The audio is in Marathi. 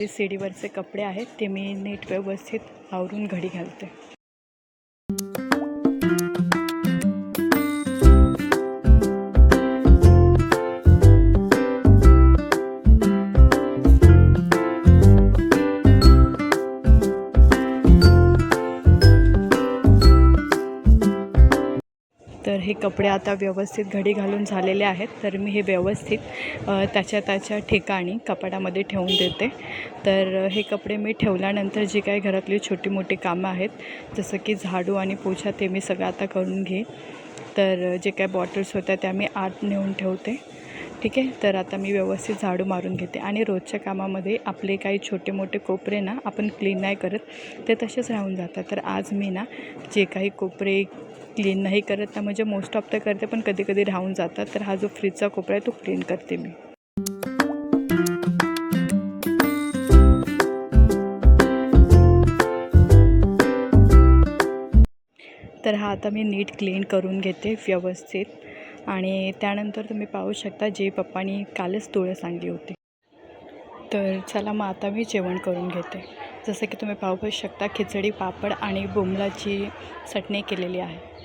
जे सीडीवरचे कपडे आहेत ते मी नीट व्यवस्थित आवरून घडी घालते. तर हे कपडे आता व्यवस्थित घडी घालून झालेले आहेत. तर मी हे व्यवस्थित त्याच्या ठिकाणी कपाटामध्ये ठेवून देते. तर हे कपडे मी ठेवल्यानंतर जी काही घरातली छोटी मोठी कामं आहेत जसं की झाडू आणि पोछा ते मी सगळं आता करून घेईन. तर जे काही बॉटल्स होत्या त्या मी आत नेऊन ठेवते. ठीक आहे. तर आता मी व्यवस्थित झाडू मारून घेते आणि रोजच्या कामामध्ये आपले काही छोटे मोठे कोपरे ना आपण क्लीन नाही करत, ते तसेच राहून जातात. तर आज मी ना जे काही कोपरे क्लीन नाही करत ना, म्हणजे मोस्ट ऑफ तर करते पण कधी कधी राहून जातात. तर हा जो फ्रीजचा कोपरा आहे तो क्लीन करते मी. तर हा आता मी नीट क्लीन करून घेते व्यवस्थित. आणि त्यानंतर तुम्ही पाहू शकता जे पप्पांनी कालच तुळस आणली होती. तर चला मग आता मी जेवण करून घेते. जसं की तुम्ही पाहू शकता खिचडी, पापड आणि बोंबलाची चटणी केलेली आहे.